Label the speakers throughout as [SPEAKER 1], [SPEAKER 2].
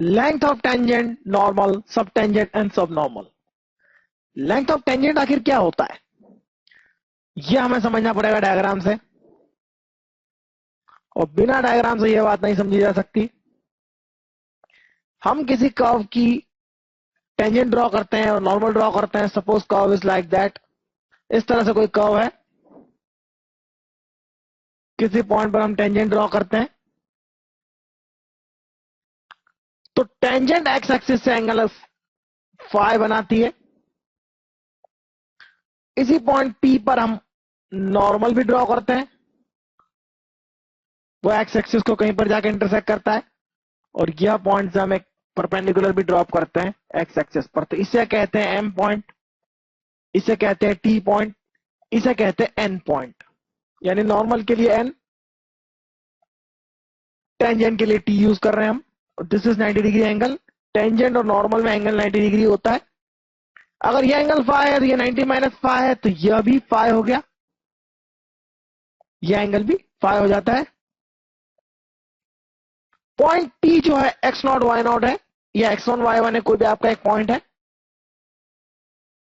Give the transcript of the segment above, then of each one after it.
[SPEAKER 1] Length of tangent, normal, सब tangent and सब normal. Length of tangent आखिर क्या होता है, यह हमें समझना पड़ेगा डायग्राम से, और बिना डायग्राम से यह बात नहीं समझी जा सकती। हम किसी कर्व की टेंजेंट ड्रॉ करते हैं और नॉर्मल ड्रॉ करते हैं। Suppose curve is like that, इस तरह से कोई कर्व है, किसी पॉइंट पर हम टेंजेंट ड्रॉ करते हैं, तो टेंजेंट एक्स एक्सिस से एंगल फाई बनाती है। इसी पॉइंट पी पर हम नॉर्मल भी ड्रॉ करते हैं, वो एक्स एक्सिस को कहीं पर जाके इंटरसेक्ट करता है, और यह पॉइंट से हम एक परपेंडिकुलर भी ड्रॉप करते हैं एक्स एक्सिस पर। तो इसे कहते हैं एम पॉइंट, इसे कहते हैं टी पॉइंट, इसे कहते हैं एन पॉइंट। यानी नॉर्मल के लिए एन, टेंजेंट के लिए टी यूज कर रहे हैं हम। This is 90 degree angle. Tangent और नॉर्मल में एंगल 90 डिग्री होता है। अगर यह एंगल फाई है तो यह 90 माइनस फाई है, तो यह भी फाई हो गया, यह एंगल भी फाई हो जाता है। पॉइंट टी जो है एक्स नॉट वाई नॉट है, या एक्स वन वाई वन है, कोई भी आपका एक पॉइंट है।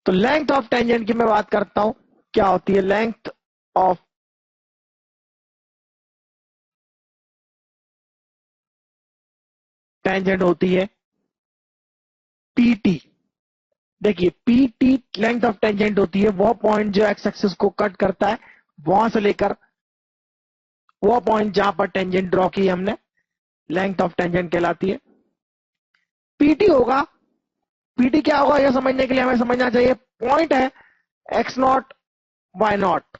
[SPEAKER 1] तो लेंथ ऑफ टेंजेंट की मैं बात करता हूं, क्या होती है लेंथ ऑफ टेंजेंट होती है पीटी। देखिए पीटी लेंथ ऑफ टेंजेंट होती है वो पॉइंट जो एक्स एक्सिस को कट करता है, वहां से लेकर वो पॉइंट जहां पर टेंजेंट ड्रॉ की हमने, लेंथ ऑफ टेंजेंट कहलाती है। पीटी होगा, पीटी क्या होगा यह समझने के लिए हमें समझना चाहिए, पॉइंट है एक्स नॉट वाई नॉट,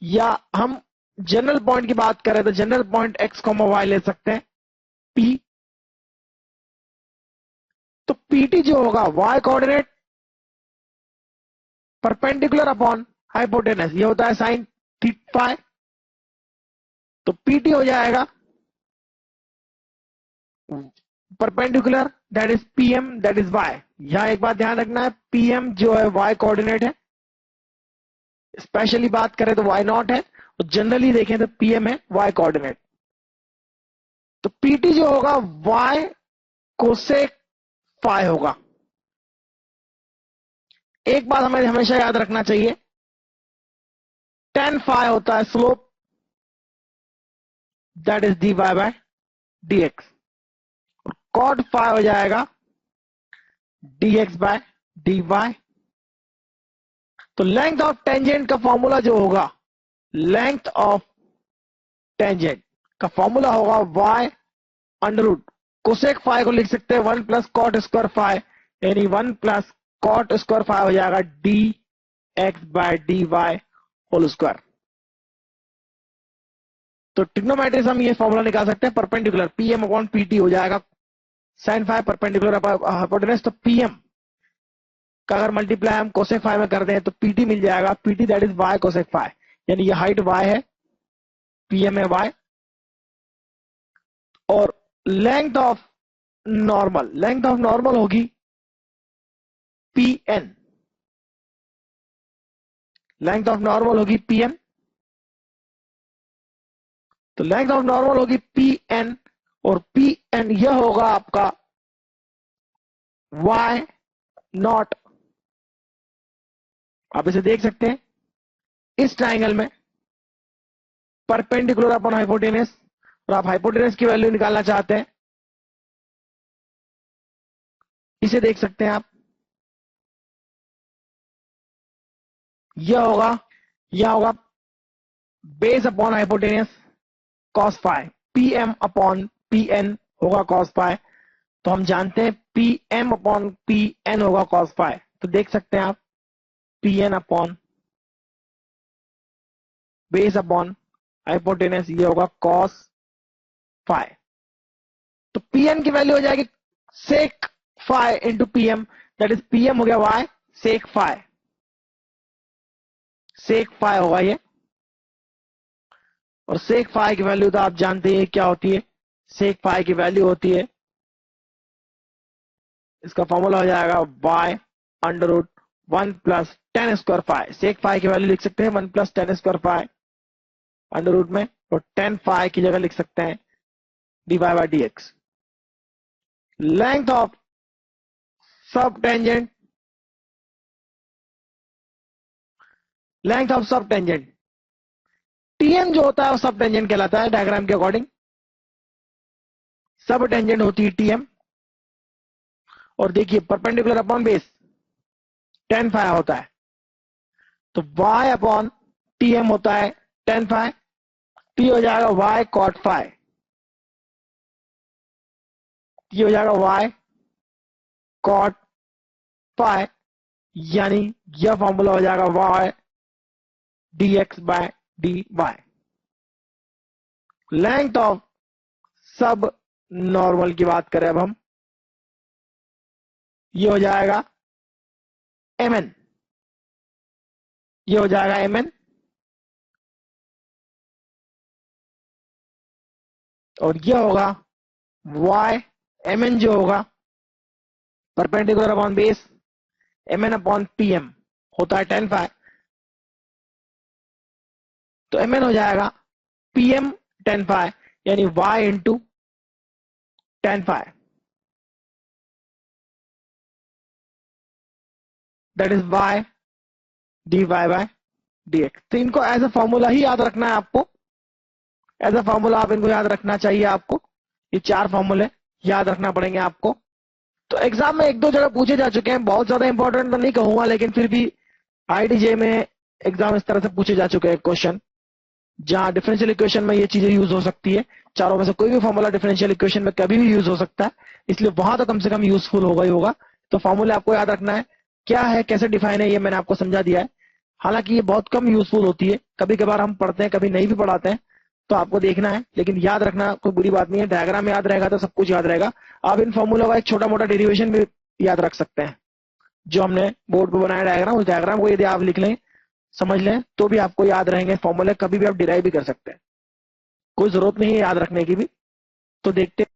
[SPEAKER 1] या हम जनरल पॉइंट की बात करें तो general point X comma Y ले सकते हैं पी। तो पीटी जो होगा Y coordinate perpendicular upon hypotenuse, ये होता है साइन थीटा। तो पीटी हो जाएगा perpendicular, that is PM, that is Y. यहां एक बात ध्यान रखना है, पीएम जो है वाई कोऑर्डिनेट है, स्पेशली बात करें तो वाई नॉट है, और जनरली देखें तो पीएम है वाई कोऑर्डिनेट। तो पीटी जो होगा वाई कोसेक फाई होगा। एक बात हमें हमेशा याद रखना चाहिए, टेन फाई होता है slope, that is d y by d x. Cot phi हो जाएगा d x by d y. तो लेंथ ऑफ टेंजेंट का फॉर्मूला जो होगा, लेंथ ऑफ टेंजेंट का फॉर्मूला होगा y under root cosec phi को लिख सकते हैं 1 प्लस कॉट स्क्वायर फाई, यानी 1 प्लस कॉट स्क्वायर फाई हो जाएगा d x by d y whole square. तो ट्रिग्नोमेट्री से हम ये फॉर्मूला निकाल सकते हैं, परपेंडिकुलर पीएम अपॉन पीटी हो जाएगा साइन फाई परपेंडिकुलर हाइपोटेनस। तो पीएम का अगर मल्टीप्लाई हम कोसेक फाई में कर दें तो पीटी मिल जाएगा, PT that is y cosec phi, यानी ये हाइट वाई है, पीएम है वाई। और length of normal, length of normal होगी पीएन, लेंथ ऑफ नॉर्मल होगी पीएम। तो लेंथ ऑफ नॉर्मल होगी पीएन, और पीएन यह होगा आपका वाई नॉट। आप इसे देख सकते हैं इस ट्राइंगल में परपेंडिकुलर अपॉन हाइपोटेनस, और आप हाइपोटेनस की वैल्यू निकालना चाहते हैं, इसे देख सकते हैं आप, यह होगा base upon hypotenuse cos phi, PM upon PN होगा कॉस फाई। तो हम जानते हैं पीएम अपॉन पीएन होगा कॉस फाई। तो देख सकते हैं आप PN upon base upon hypotenuse, ये होगा कॉस फाई। तो पीएन की वैल्यू हो जाएगी sec phi into PM, that is PM हो गया y sec phi, sec phi होगा ये। और सेक फाई की वैल्यू तो आप जानते हैं क्या होती है, सेक फाई की वैल्यू होती है, इसका फॉर्मूला हो जाएगा y under root 1 plus tan square phi. Sec phi की वैल्यू लिख सकते हैं 1 plus tan square phi under root में, और टेन फाई की जगह लिख सकते हैं d y by d x. Length of sub tangent, length of sub tangent, TM जो होता है वो सब टेंजेंट कहलाता है डायग्राम के अकॉर्डिंग। सब टेंजेंट होती है टीएम। और देखिए perpendicular upon base tan phi होता है, तो y अपॉन टीएम होता है tan phi, t हो जाएगा y cot phi, t हो जाएगा y cot phi, यानी यह फॉर्मूला हो जाएगा y dx by dy। Length of sub normal की बात करें अब हम, ये हो जाएगा mn, ये हो जाएगा mn, और ये होगा y mn जो होगा perpendicular upon base mn upon pm होता है tan phi, तो mn हो जाएगा pm tan phi, यानी y into tan phi, that is y dy by dx। तो इनको एज अ फॉर्मूला ही याद रखना है आपको, एज अ फॉर्मूला आप इनको याद रखना चाहिए आपको। ये 4 फॉर्मूले याद रखना पड़ेंगे आपको। तो एग्जाम में 1-2 जगह पूछे जा चुके हैं, बहुत ज्यादा इंपॉर्टेंट तो नहीं कहूंगा, लेकिन फिर भी आईडीजे में एग्जाम इस तरह से पूछे जा चुके हैं क्वेश्चन, जहां डिफरेंशियल इक्वेशन में ये चीजें यूज हो सकती है। चारों में से कोई भी फॉर्मूला डिफरेंशियल इक्वेशन में कभी भी यूज हो सकता है, इसलिए वहां तो कम से कम यूजफुल होगा ही होगा। तो फॉर्मूला आपको याद रखना है, क्या है कैसे डिफाइन है ये मैंने आपको समझा दिया है। हालांकि ये बहुत कम यूजफुल होती है, कभी कभार हम पढ़ते हैं कभी नहीं भी पढ़ाते हैं, तो आपको देखना है, लेकिन याद रखना कोई बुरी बात नहीं है। डायग्राम याद रहेगा तो सब कुछ याद रहेगा। आप इन फॉर्मूला का एक छोटा मोटा डेरिवेशन भी याद रख सकते हैं, जो हमने बोर्ड पे बनाया डायग्राम, उस डायग्राम को यदि आप लिख लें समझ लें तो भी आपको याद रहेंगे फॉर्मूले, कभी भी आप डिराइव भी कर सकते हैं, कोई जरूरत नहीं है याद रखने की भी। तो देखते